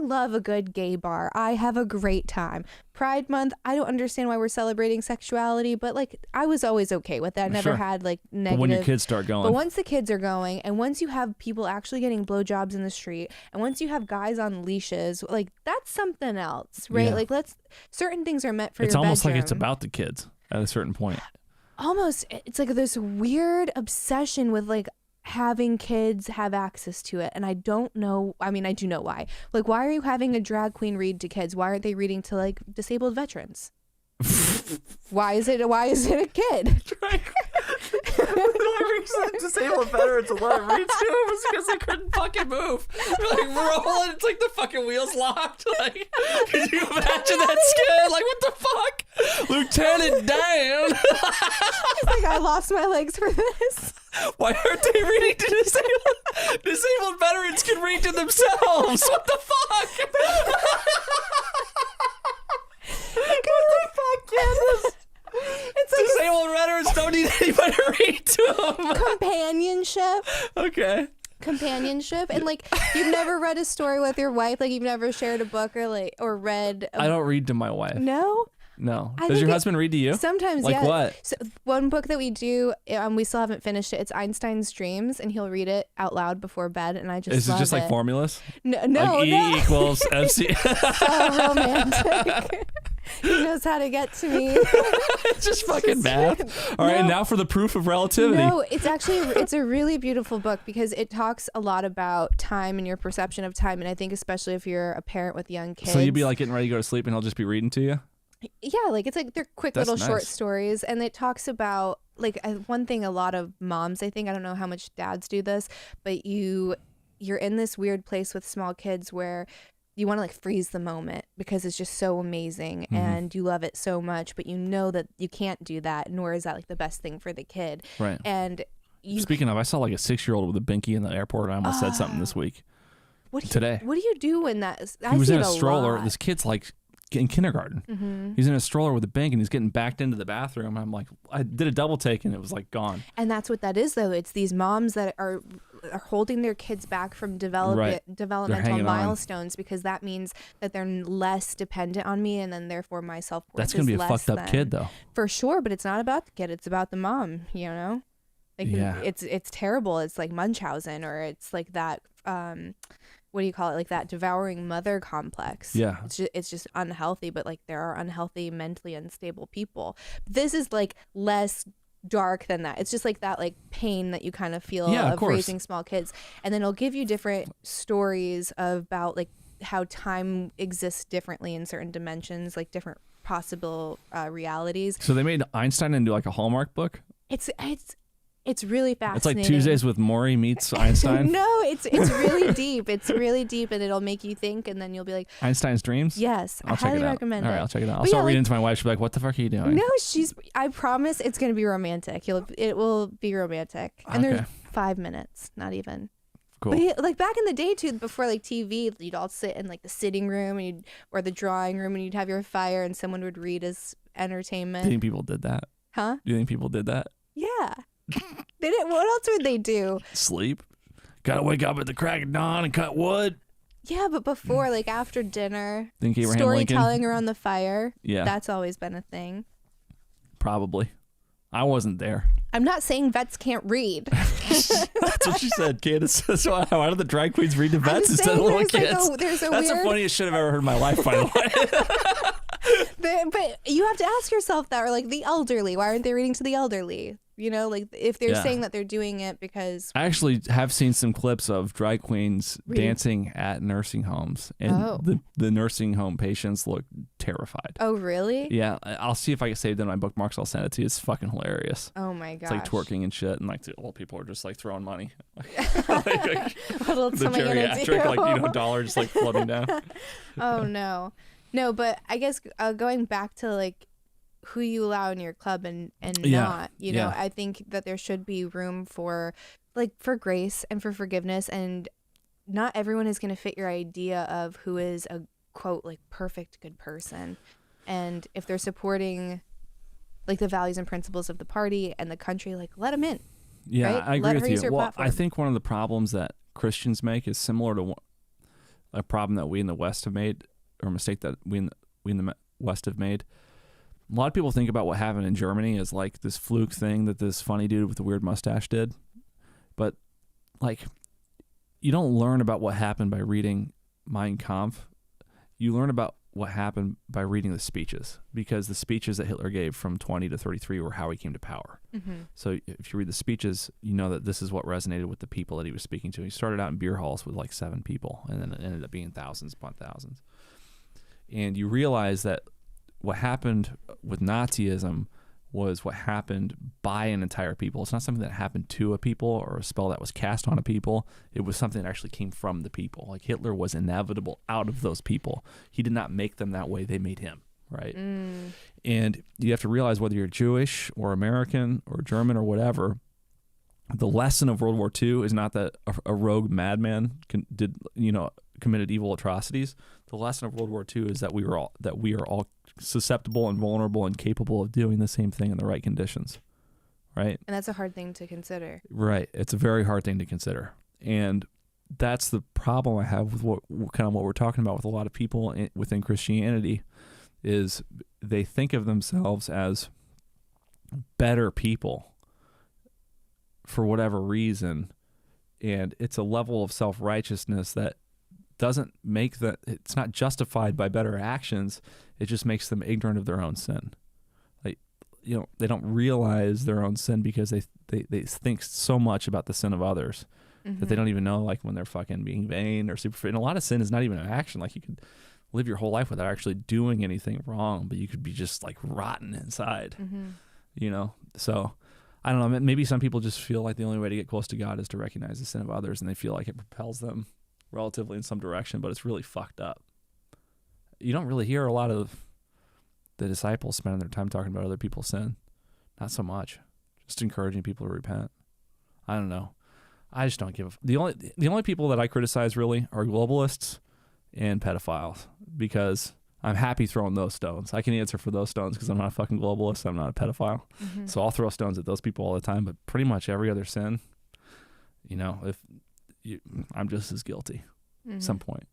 love a good gay bar. I have a great time. Pride Month, I don't understand why we're celebrating sexuality, but like I was always okay with that. I never had like negative. But when your kids start going. But once the kids are going, and once you have people actually getting blowjobs in the street, and once you have guys on leashes, like that's something else, right? Yeah. Like certain things are meant for your It's almost bedroom. like it's about the kids at a certain point. Almost, it's like this weird obsession with like having kids have access to it, and I don't know. I mean, I do know why. Like, why are you having a drag queen read to kids? Why aren't they reading to like disabled veterans? Why is it a kid? The only reason disabled veterans will let it read to him was because they couldn't fucking move. They're like rolling, it's like the fucking wheels locked. Like, can you imagine that skid? Like, what the fuck? Lieutenant Dan. It's like, I lost my legs for this. Why aren't they reading to disabled? Disabled veterans can read to themselves. What the fuck? It's like disabled veterans don't need anybody to read to them. companionship. Okay. Companionship, and like you've never read a story with your wife, like you've never shared a book or read. I don't read to my wife. No. Does your husband read to you? Sometimes, like yeah. What? So one book that we do, we still haven't finished it. It's Einstein's Dreams, and he'll read it out loud before bed, and I just Is it love just like formulas? No, like E equals MC. So romantic. He knows how to get to me. It's just fucking math. All right, and now for the proof of relativity. No, it's a really beautiful book because it talks a lot about time and your perception of time, and I think especially if you're a parent with young kids. So you'd be like getting ready to go to sleep, and he'll just be reading to you. Yeah, like it's like they're quick That's little short nice. stories, and it talks about like one thing a lot of moms, I think, I don't know how much dads do this, but you're in this weird place with small kids where you want to like freeze the moment because it's just so amazing and you love it so much, but you know that you can't do that, nor is that like the best thing for the kid. Right. And speaking of, I saw like a 6-year-old with a binky in the airport, and I almost said something this week. Today. What do you do when that? He was in a stroller. This kid's like in kindergarten. He's in a stroller with a bink, and he's getting backed into the bathroom. I'm like, I did a double take, and it was like gone. And that's what that is, though. It's these moms that are holding their kids back from developmental milestones because that means that they're less dependent on me, and then therefore my self-worth That's gonna be a fucked up kid, though. For sure, but it's not about the kid. It's about the mom. You know, like it's terrible. It's like Munchausen, or it's like that. What do you call it? Like that devouring mother complex. Yeah. It's just unhealthy, but like there are unhealthy, mentally unstable people. This is like less dark than that. It's just like that like pain that you kind of feel of raising small kids. And then it'll give you different stories about like how time exists differently in certain dimensions, like different possible realities. So they made Einstein into like a Hallmark book? It's really fascinating. It's like Tuesdays with Maury meets Einstein. No, it's really deep. It's really deep, and it'll make you think, and then you'll be like, Einstein's Dreams? Yes, I highly recommend it. All right, I'll check it out. I'll start reading to my wife. She'll be like, what the fuck are you doing? No, I promise it's going to be romantic. It will be romantic. And there's 5 minutes, not even. Cool. But like back in the day too, before like TV, you'd all sit in like the sitting room or the drawing room, and you'd have your fire, and someone would read as entertainment. Do you think people did that? Huh? Do you think people did that? Yeah. They didn't. What else would they do? Sleep. Gotta wake up at the crack of dawn and cut wood. Yeah, but before, like after dinner, Think Abraham storytelling Lincoln? around the fire. Yeah. That's always been a thing. Probably. I wasn't there. I'm not saying vets can't read. That's what she said, Candice. So why do the drag queens read to vets instead of little kids? That's the funniest shit I've ever heard in my life, by the way. But you have to ask yourself that, or like the elderly. Why aren't they reading to the elderly? You know, like if they're saying that they're doing it because... I actually have seen some clips of drag queens dancing at nursing homes, and the nursing home patients look terrified. Oh, really? Yeah, I'll see if I can save them in my bookmarks. I'll send it to you. It's fucking hilarious. Oh my gosh. It's like twerking and shit, and like the old people are just like throwing money. What else the am I gonna do? like dollar just like floating down. Oh no, but I guess going back to like who you allow in your club and not, you know, I think that there should be room for grace and for forgiveness, and not everyone is going to fit your idea of who is a quote like perfect good person. And if they're supporting like the values and principles of the party and the country, like let them in. Yeah, right? I agree with you. Well, platform. I think one of the problems that Christians make is similar to a problem that we in the West have made, or a mistake that we in the West have made. A lot of people think about what happened in Germany as like this fluke thing that this funny dude with the weird mustache did. But like, you don't learn about what happened by reading Mein Kampf. You learn about what happened by reading the speeches, because the speeches that Hitler gave from 20 to 33 were how he came to power. So if you read the speeches, you know that this is what resonated with the people that he was speaking to. He started out in beer halls with like 7 people, and then it ended up being thousands upon thousands. And you realize that what happened with Nazism was what happened by an entire people. It's not something that happened to a people or a spell that was cast on a people. It was something that actually came from the people. Like Hitler was inevitable out of those people. He did not make them that way. They made him, right? And you have to realize, whether you're Jewish or American or German or whatever, the lesson of World War II is not that a rogue madman committed evil atrocities. The lesson of World War II is that we are all susceptible and vulnerable and capable of doing the same thing in the right conditions, right? And that's a hard thing to consider. Right. It's a very hard thing to consider. And that's the problem I have with what we're talking about with a lot of people within Christianity, is they think of themselves as better people for whatever reason. And it's a level of self-righteousness that doesn't make that, it's not justified by better actions. It just makes them ignorant of their own sin. Like, they don't realize their own sin because they think so much about the sin of others that they don't even know, like, when they're fucking being vain or super. And a lot of sin is not even an action. Like, you could live your whole life without actually doing anything wrong, but you could be just like rotten inside, So I don't know. Maybe some people just feel like the only way to get close to God is to recognize the sin of others, and they feel like it propels them relatively in some direction, but it's really fucked up. You don't really hear a lot of the disciples spending their time talking about other people's sin. Not so much. Just encouraging people to repent. I don't know. I just don't give the only people that I criticize really are globalists and pedophiles, because I'm happy throwing those stones. I can answer for those stones because I'm not a fucking globalist. I'm not a pedophile. So I'll throw stones at those people all the time, but pretty much every other sin, I'm just as guilty at some point.